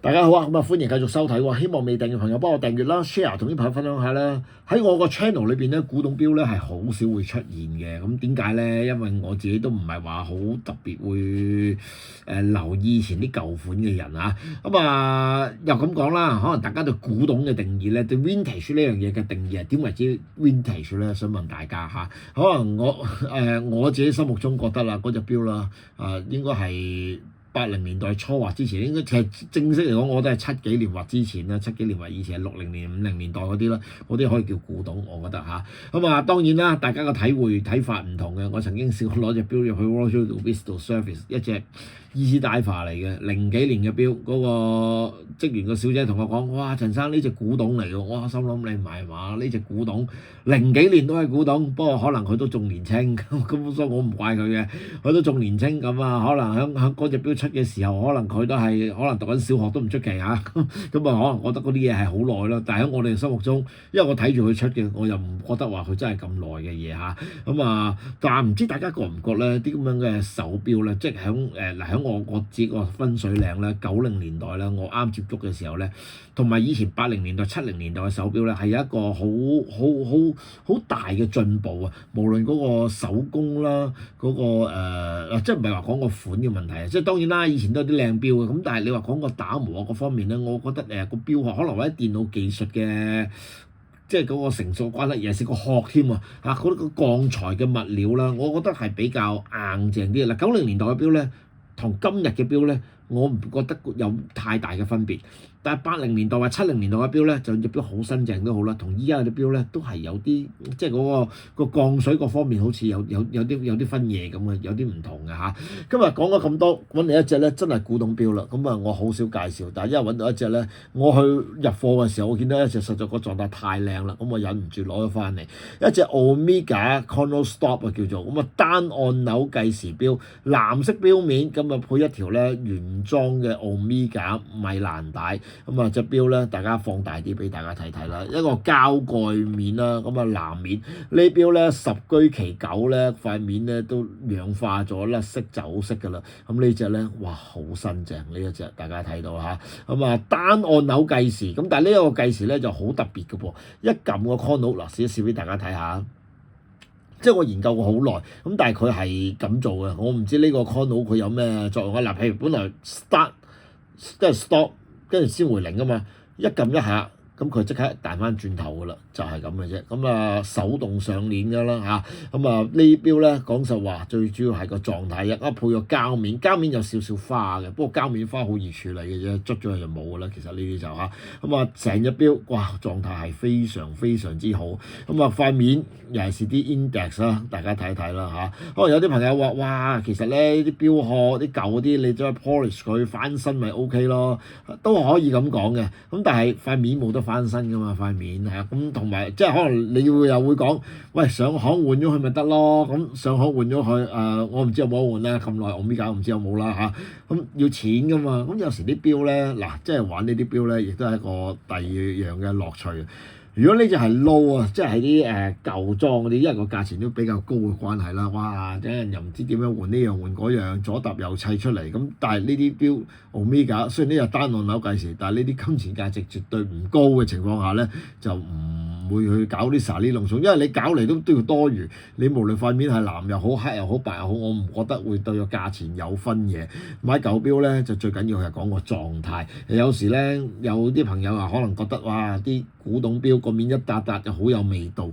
大家好啊，咁啊歡迎繼續收睇喎，希望未訂閱朋友幫我訂閱啦、share 同啲朋友分享下啦。喺我個 channel 裏邊咧，古董錶咧係好少會出現嘅。咁點解咧？因為我自己都唔係話好特別會留意以前啲舊款嘅人啊。咁又咁講啦，可能大家對古董嘅定義咧，對 vintage 呢樣嘢嘅定義係點為之 vintage 咧？想問大家嚇，可能我自己心目中覺得啦，嗰隻錶啦，應該係80年代初或之前，應該其實正式嚟講，我都係70幾年或之前啦，70幾年或以前係60年、50年代嗰啲啦，嗰啲可以叫古董，我覺得嚇。當然啦，大家嘅睇法唔同嘅。我曾經試過攞隻錶入去 Royal Visto Service， 一隻 Easy Diver 嚟嘅，00幾年嘅錶，嗰個職員個小姐同我講：哇，陳生呢隻古董嚟㗎！我心諗你唔係嘛？呢隻古董00幾年都係古董，不過可能佢都仲年青，咁所以我唔怪佢嘅，佢都仲年青咁啊，可能喺嗰隻錶出嘅時候，可能佢都係可能讀緊小學都唔出奇嚇，可能覺得嗰啲嘢係好耐咯。但係喺我哋心目中，因為我睇住佢出嘅，我又唔覺得話佢真係咁耐嘅嘢嚇。但係唔知大家覺唔覺咧？啲咁樣嘅手錶咧，即係喺我自己個分水嶺咧，90年代咧，我啱接觸嘅時候咧，同埋以前80年代、70年代嘅手錶咧，係有一個好大嘅進步啊！無論嗰個手工啦，嗰個即係唔係話講個款嘅問題啊？即係當然啦，以前都有啲靚錶嘅，咁但係你話講個打磨嗰方面咧，我覺得個錶殼可能或者電腦技術嘅。即係嗰個成熟關係，尤其是個殼添啊！嗰啲個鋼材嘅物料啦，我覺得係比較硬淨啲啦。90年代嘅錶咧，同今日嘅錶咧，我唔覺得有太大嘅分別。但係80年代或70年代嘅錶咧，就隻錶好新淨都好啦，同依家嘅錶咧都係有啲即係嗰個鋼水各方面好似有啲分野咁嘅，有啲唔同嘅嚇。今日講咗咁多，揾嚟一隻咧真係古董錶啦。我好少介紹，但係因為揾到一隻咧，我去入貨嘅時候，我見到一隻實在個狀態太靚啦，咁我忍唔住攞咗翻嚟。一隻 Omega Chrono-Stop 啊叫做，單按鈕計時錶，藍色錶面，配一條咧原裝嘅 Omega 米蘭帶。隻錶咧，大家放大啲俾大家睇睇啦。一個膠蓋面啦，藍面呢錶咧10居其9咧，塊面咧都氧化咗甩色走色㗎啦。呢隻咧，哇好新淨呢一隻，大家睇到嚇。單按鈕計時，但係呢一個計時咧就好特別嘅噃，一撳個 chrono 嗱，試一試俾大家睇下。即係我研究過好耐，但係佢係咁做嘅，我唔知呢個 chrono 佢有咩作用啊？譬如本來 start 即係 stop。跟住先回零㗎嘛，一撳一下，咁佢即刻彈翻轉頭㗎啦，就係咁嘅啫。手動上鏈㗎啦嚇。呢錶咧講實話，最主要係個狀態配個膠面，膠面有少少花嘅，不過膠面花好易處理嘅啫，捽咗佢就冇㗎啦。其實呢啲就成隻錶哇狀態係非常非常之好。塊面尤其是啲 index 啦，大家睇一睇啦嚇。可能有啲朋友話：哇，其實咧啲錶殼啲舊嗰啲，你再 polish 佢翻新咪 OK 咯，都可以咁講嘅。但係塊面冇得翻新㗎嘛，塊面係同埋即係可能你又會講，喂，上行換咗佢咪得咯？上行換咗佢我唔知有冇得換啦，咁耐我唔知唔知有冇啦嚇。要錢㗎嘛，有時啲錶咧嗱，即係玩呢啲錶咧，亦都係一個第二樣嘅樂趣。如果呢隻係 low 啊，即係啲舊裝嗰啲，因為個價錢都比較高嘅關係啦，哇！有人又唔知點樣換呢樣換嗰樣，左搭右砌出嚟但係呢啲錶 Omega 雖然呢個單按鈕計時，但係呢啲金錢價值絕對唔高嘅情況下咧，就唔會去搞啲沙呢弄送，因為你搞嚟都要多餘。你無論塊面係藍又好、黑又好、白又好，我唔覺得會對個價錢有分嘢。買舊錶咧就最緊要係講個狀態。有時咧有啲朋友可能覺得哇啲古董錶個面一笪笪就好有味道，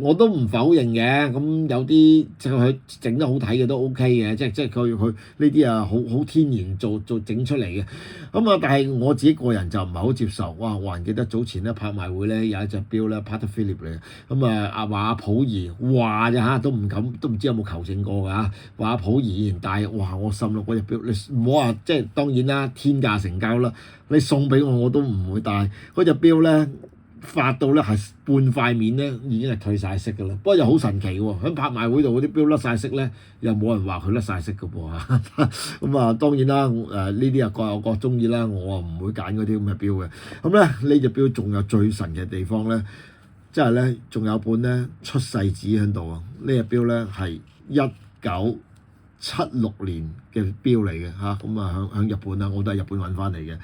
我都唔否認嘅。有啲即係佢整得好睇嘅都 OK 嘅，即係佢呢啲好天然做整出嚟嘅。但係我自己個人就唔係好接受。哇！我還記得早前咧拍賣會咧有一隻錶咧 Patek Philippe 嚟嘅，話阿溥儀話咋嚇，都唔知有冇求證過㗎嚇。話阿溥儀以前戴，哇！我心諗嗰隻錶你唔好話即係當然啦，天價成交啦，你送俾我都唔會戴嗰隻錶咧。發到咧係半塊面咧已經係退晒色㗎啦，不過又好神奇喎！喺拍賣會度嗰啲錶甩晒色咧，又冇人話佢甩晒色㗎噃。當然啦，呢啲各有各中意啦，我唔會揀嗰啲咁嘅錶嘅。呢隻錶仲有最神嘅地方咧，即係咧仲有本咧出世紙喺度啊！呢隻錶咧係1976年嘅錶嚟嘅嚇，咁啊響日本啦，我都係日本揾翻嚟嘅。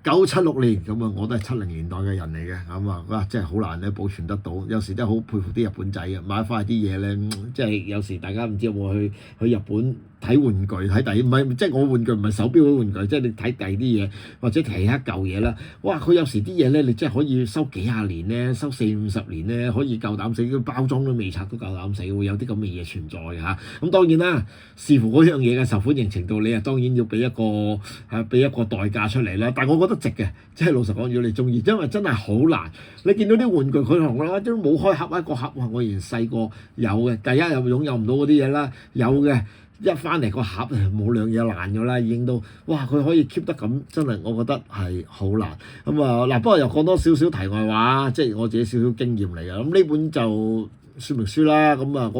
1976年咁啊，我都係70年代嘅人嚟嘅，咁啊哇，真係好難咧保存得到。有時真係好佩服啲日本仔嘅，買翻嚟啲嘢咧，即係有時大家唔知有冇去日本睇玩具睇第唔係即係我玩具唔係手錶嗰玩具，即係你睇第二啲嘢或者其他舊嘢啦。哇！佢有時啲嘢咧，你真係可以收幾廿年咧，收40-50年咧，可以夠膽死，個包裝都未拆都夠膽死，會有啲咁嘅嘢存在嘅嚇。咁當然啦，視乎嗰樣嘢嘅受歡迎程度，你啊當然要俾一個代價出嚟啦。但係我覺得值嘅，即係老實講，如果你中意，因為真係好難。你見到啲玩具佢同我都冇開盒一個盒，哇！我以前細個有嘅，第一又擁有唔到嗰啲嘢啦，有嘅。一翻嚟個盒冇兩嘢爛咗啦，已經都哇佢可以 keep 得咁，真係我覺得係好難咁啊嗱。不過又講多少少題外話，即係我自己少少經驗嚟嘅。咁呢本就說明書啦，咁啊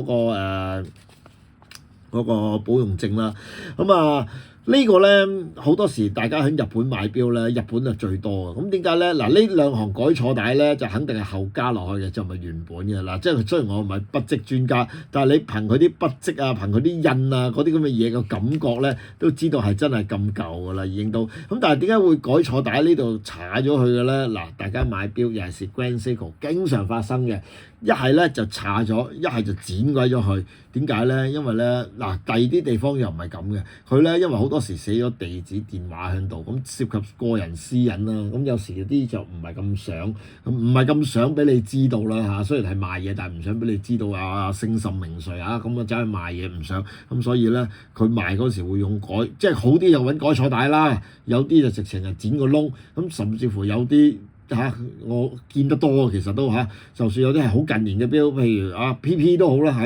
嗰個保用證啦，咁啊。呢個咧好多時大家喺日本買錶咧，日本係最多嘅。咁點解咧？嗱，呢兩行改錯帶咧就肯定係後加落去嘅，就唔係原本嘅嗱。即係雖然我唔係筆跡專家，但係你憑佢啲筆跡啊，憑佢啲印啊嗰啲咁嘅嘢嘅感覺咧，都知道係真係咁舊㗎啦，已經都。咁但係點解會改錯帶呢度查咗佢嘅咧？嗱，大家買錶尤其是 Grand Seiko 經常發生嘅。一係咧就查咗，一係就剪鬼咗佢。點解咧？因為咧嗱，第二啲地方又唔係咁嘅。佢咧因為好多時寫咗地址電話喺度，咁涉及個人私隱啦。咁有時啲就唔係咁想，咁唔係咁想俾你知道啦嚇。雖然係賣嘢，但係唔想俾你知道啊，姓甚名誰啊，咁啊走去賣嘢唔想。咁所以咧，佢賣嗰時會用改，即係好啲又揾改錯帶啦，有啲就直情係剪個窿，咁甚至乎有啲。我見得多其實都就算有啲係好近年嘅錶，譬如PP 都好啦，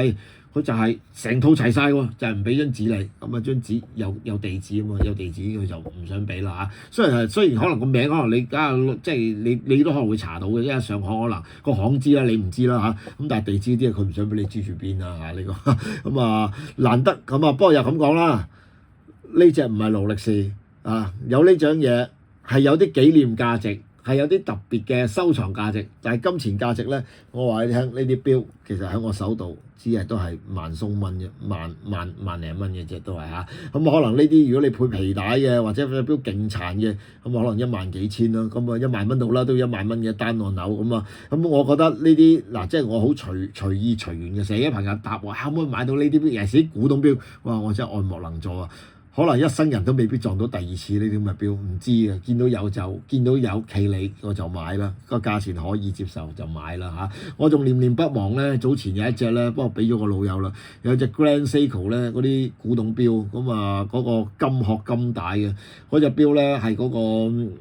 佢就係成套齊晒喎，就係唔俾張紙你，咁啊張紙有地址啊嘛，有地址佢就唔想俾啦嚇。雖然可能個名可能你即係你都可能會查到嘅，因為上行可能個行知啦，你唔知啦嚇。咁但係地址啲佢唔想俾你知住邊啊嚇呢個咁啊難得咁啊，不過又咁講啦，呢隻唔係勞力士有呢樣嘢係有啲紀念價值。係有啲特別嘅收藏價值，但係金錢價值咧，我話你聽，呢啲錶其實喺我手度，只係都係萬鬆蚊嘅，萬零蚊嘅啫，都係嚇。咁可能呢啲如果你配皮帶嘅，或者隻錶勁殘嘅，咁可能1萬幾千啦，咁啊1萬蚊到啦，都1萬蚊嘅單按鈕咁啊。咁我覺得呢啲嗱，即係我好隨意隨緣嘅，成日啲朋友答我可唔可以買到呢啲錶，尤其是啲古董錶，哇！我真係愛莫能助啊！可能一生人都未必撞到第二次呢啲咁嘅錶，唔知啊！見到有企理我就買啦，個價錢可以接受就買啦嚇。我仲念念不忘咧，早前有一隻咧，不過俾咗個老友啦，有隻 Grand Seiko 咧，嗰啲古董錶，咁啊嗰個金殼金帶嘅嗰隻錶咧係嗰個。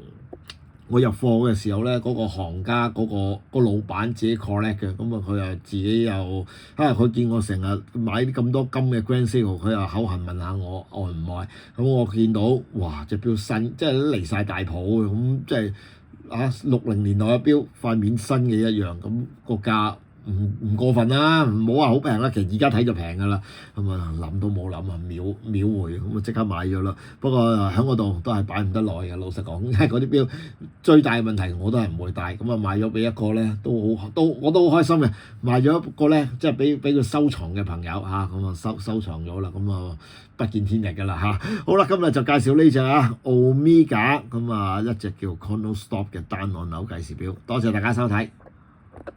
我入貨嘅時候咧，嗰個行家嗰個老闆自己 collect 嘅，咁啊佢又自己又佢見我成日買啲咁多金嘅 Grand Seiko，佢又口痕問下我愛唔愛，咁我見到哇隻錶新，即係離晒大譜嘅，咁即係60年代嘅錶，塊面新嘅一樣，咁個價。唔過分啦，唔好話好平啦，其實而家睇就平㗎啦，咁啊諗都冇諗啊，秒回咁啊即刻買咗啦。不過喺嗰度都係擺唔得耐嘅，老實講，因為嗰啲錶最大嘅問題我都係唔會戴，咁啊賣咗俾一個咧我都好開心嘅，賣咗一個咧即係俾佢收藏嘅朋友咁啊收藏咗啦，咁啊不見天日㗎啦好啦，今日就介紹呢隻Omega，咁啊一隻叫 Chrono Stop 嘅單按鈕計時錶，多謝大家收睇。